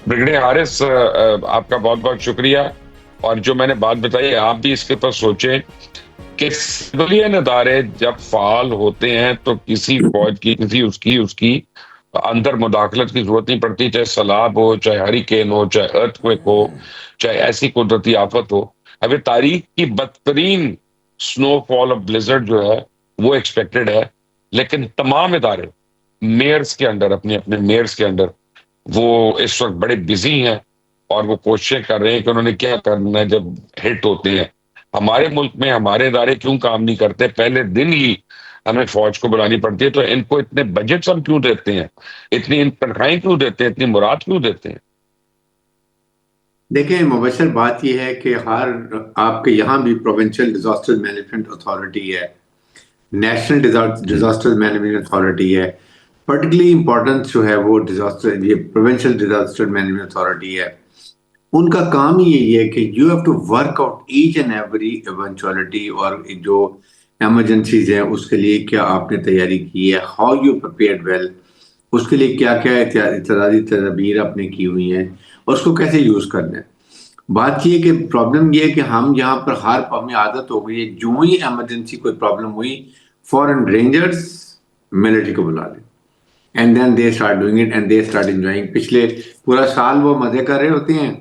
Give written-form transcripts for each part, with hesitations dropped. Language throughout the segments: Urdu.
برگیڈیئر حارث، آپ کا بہت بہت شکریہ. اور جو میں نے بات بتائی آپ بھی اس کے اوپر سوچیں کہ سویلین ادارے جب فعال ہوتے ہیں تو کسی فوج کی کسی اس کی اندر مداخلت کی ضرورت نہیں پڑتی، چاہے سیلاب ہو، چاہے ہریکین ہو، چاہے ارتھ کویک ہو، چاہے ایسی قدرتی آفت ہو. ابھی تاریخ کی بدترین سنو فال آف بلیزرڈ جو ہے وہ ایکسپیکٹڈ ہے، لیکن تمام ادارے میئرز کے انڈر، اپنے اپنے میئرز کے انڈر وہ اس وقت بڑے بزی ہیں اور وہ کوششیں کر رہے ہیں کہ انہوں نے کیا کرنا ہے جب ہٹ ہوتے ہیں. ہمارے ملک میں ہمارے ادارے کیوں کام نہیں کرتے؟ پہلے دن ہی ہمیں فوج کو بلانی پڑتی ہے. تو ان کو اتنے بجٹس ہم کیوں دیتے ہیں، اتنی ان تنخواہیں کیوں دیتے ہیں، اتنی مراد کیوں دیتے ہیں؟ دیکھیں، مبشر بات یہ ہے کہ آپ کے یہاں بھی پروونشل ڈیزاسٹر مینجمنٹ اتھارٹی ہے، نیشنل ہم، ڈیزاسٹر مینجمنٹ اتھارٹی ہے. پرٹیکولرلی امپورٹنس جو ہے وہ یہ پروونشل ڈیزاسٹر مینجمنٹ اتھارٹی ہے. ان کا کام ہی یہی ہے کہ you have to work out each and every eventuality, اور جو ایمرجنسیز ہیں اس کے لیے کیا آپ نے تیاری کی ہے، ہاؤ یو پریپیئرڈ ویل، اس کے لیے کیا کیا احتیاطی تدابیر آپ نے کی ہوئی ہیں، اور اس کو کیسے یوز کرنا ہے. بات یہ کہ پرابلم یہ ہے کہ ہم یہاں پر ہمیں عادت ہو گئی ہے، جو ہی ایمرجنسی کوئی پرابلم ہوئی فورن رینجرز ملٹری کو بلا لیں، and then they start doing it and they start enjoying. پچھلے پورا سال وہ مزے کر رہے ہوتے ہیں،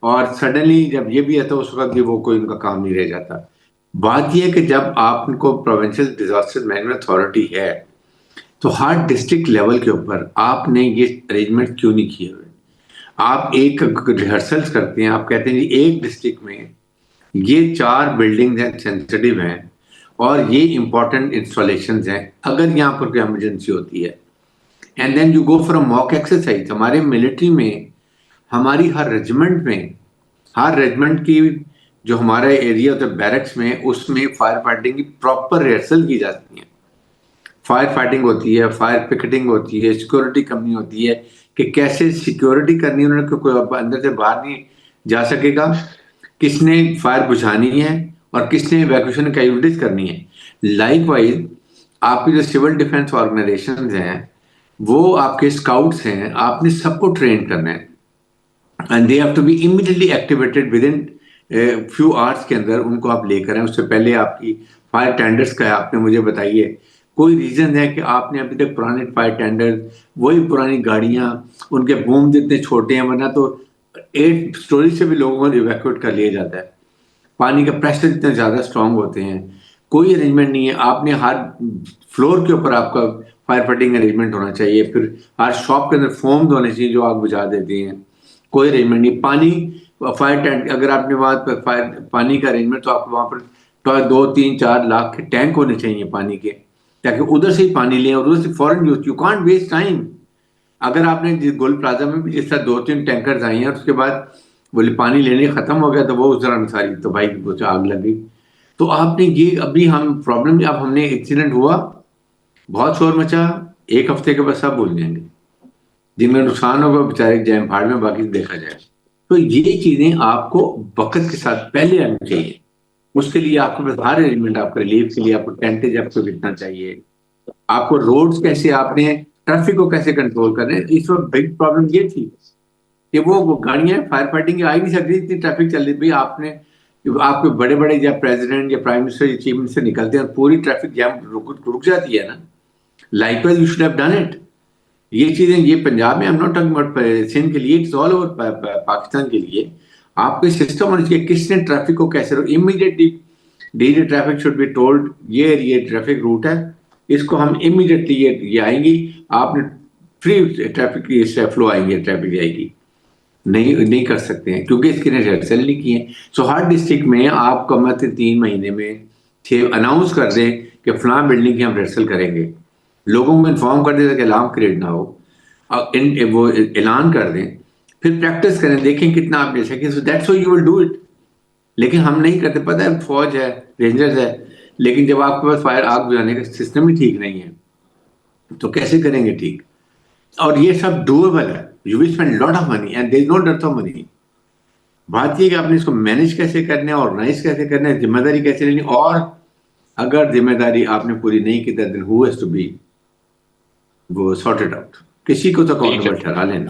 اور سڈنلی جب یہ بھی آتا ہے اس وقت بھی وہ کوئی ان کا کام نہیں رہ جاتا. بات یہ ہے کہ جب آپ کو پروونشل ڈیزاسٹر مینجمنٹ اتھارٹی ہے تو ہر ڈسٹرکٹ لیول کے اوپر آپ نے یہ ارینجمنٹ کیوں نہیں کیے ہوئے؟ آپ ایک ریہرسلس کرتے ہیں، آپ کہتے ہیں جی ایک ڈسٹرکٹ میں یہ 4 بلڈنگز ہیں سینسٹیو ہیں اور یہ امپورٹنٹ انسٹالیشنز ہیں، اگر یہاں پر کوئی ایمرجنسی ہوتی ہے، and then you go for a mock exercise. ہمارے ملٹری میں، ہماری ہر ریجمنٹ کی جو ہمارا ایریا ہوتا ہے بیرکس میں، اس میں فائر فائٹنگ کی پراپر ریہرسل کی جاتی ہے. فائر فائٹنگ ہوتی ہے، فائر پکٹنگ ہوتی ہے، سیکورٹی کمپنی ہوتی ہے کہ کیسے سیکورٹی کرنی ہے. انہوں نے کوئی اندر سے باہر نہیں جا سکے گا، کس نے فائر بجھانی ہے اور کس نے ایویکویشن کیپبلٹیز کرنی ہے. لائک وائز آپ کی جو سول ڈیفنس آرگنائزیشنز ہیں، وہ آپ کے اسکاؤٹس ہیں، آپ نے سب کو ٹرین کرنا ہے، and they have to be immediately activated within few hours کے اندر ان کو آپ لے کر آئیں. اس سے پہلے آپ کی فائر ٹینڈرس کا ہے، آپ نے مجھے بتائیے کوئی ریزن ہے کہ آپ نے ابھی تک پرانے فائر ٹینڈر، وہی پرانی گاڑیاں، ان کے بوم جتنے چھوٹے ہیں، ورنہ تو 8 اسٹوری سے بھی لوگوں کو ایویکویٹ کر لیا جاتا ہے. پانی کا پریشر اتنے زیادہ اسٹرانگ ہوتے ہیں، کوئی ارینجمنٹ نہیں ہے. آپ نے ہر فلور کے اوپر آپ کا فائر فائٹنگ ارینجمنٹ ہونا چاہیے، پھر ہر شاپ کے اندر فومز ہونے چاہیے جو آگ بجھا دیتے ہیں. کوئی ارینجمنٹ نہیں. پانی فائر ٹینک، اگر آپ نے وہاں پہ پانی کا ارینجمنٹ، تو آپ وہاں پر 2 3 4 لاکھ کے ٹینک ہونے چاہیے پانی کے، تاکہ ادھر سے ہی پانی لیں اور ادھر سے فوراً use. You can't waste time. اگر آپ نے گول پلازا میں بھی جس طرح 2 3 ٹینکرز آئی ہیں اور اس کے بعد بولے پانی لینے ختم ہو گیا، تو وہ اس طرح ساری تباہی کی آگ لگ گئی. تو آپ نے یہ ابھی ہم پرابلم، اب ہم نے ایکسیڈنٹ ہوا، بہت شور مچا، 1 ہفتے کے بعد سب بھول جائیں گے. جن میں نقصان ہوگا بیچارے جائیں بھاڑ میں، باقی دیکھا جائے. تو یہ چیزیں آپ کو وقت کے ساتھ پہلے آنی چاہیے. اس کے لیے آپ کو ہر ارینجمنٹ، آپ کا ریلیف کے لیے آپ کو ٹینٹیج آپ کو کتنا چاہیے، آپ کو روڈز کیسے، آپ نے ٹریفک کو کیسے کنٹرول کرنا ہے. اس وقت بگ پرابلم یہ تھی کہ وہ گاڑیاں فائر فائٹنگ آ ہی نہیں سکتی تھی، ٹریفک چل رہی تھی. آپ نے، آپ کے بڑے بڑے یا پریزیڈنٹ یا پرائم منسٹر یا چیف منسٹر نکلتے ہیں اور پوری ٹریفک جام رک جاتی ہے نا. Like wise you should have done it. یہ چیزیں، یہ پنجاب میں، I'm not talking about Sindh کے لیے، اٹس آل اوور پاکستان کے لیے. آپ کے سسٹم ہونا چاہیے کس نے ٹریفک کو کیسے امیڈیٹلی ڈی جے ٹریفک شوڈ بی ٹولڈ یہ ٹریفک روٹ ہے، اس کو ہم امیڈیٹلی یہ آئیں گی، آپ نے فری ٹریفک کی فلو آئیں گے، ٹریفک جائے گی. نہیں کر سکتے ہیں کیونکہ اس کے نے ریہرسل نہیں کی ہے. سو ہر ڈسٹرکٹ میں آپ کم از کم 3 مہینے میں اناؤنس کر دیں کہ فلاں بلڈنگ کی ہم ریہرسل کریں گے. لوگوں کو انفارم کر دیں تاکہ الارم کریٹ نہ ہو، وہ اعلان کر دیں، پھر پریکٹس کریں، دیکھیں کتنا آپ لے سکیں. So that's how you will do it. لیکن ہم نہیں کرتے. پتہ ہے فوج ہے، رینجرز ہے، لیکن جب آپ کے پاس فائر آگ بجھانے کا سسٹم ہی ٹھیک نہیں ہے تو کیسے کریں گے ٹھیک؟ اور یہ سب ڈویبل ہے. You will spend lot of money and there is no depth of money. بات یہ کہ آپ نے اس کو مینج کیسے کرنا ہے، آرگنائز کیسے کرنا ہے، ذمہ داری کیسے لینی، اور اگر ذمہ داری آپ نے پوری نہیں کی تو ہو ہیز ٹو بی وہ سارٹڈ آؤٹ. کسی کو تو ٹھیک ہے. اکاؤنٹیبل ٹھہرا لینا.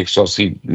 180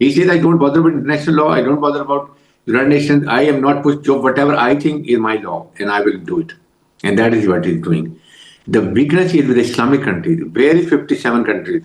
He says, I don't bother with international law. I don't bother about United Nations. I am not pushed. So whatever I think is my law, and I will do it. And that is what he's doing. The weakness is with Islamic countries. Where is 57 countries?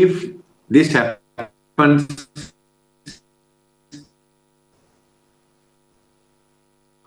if this happens,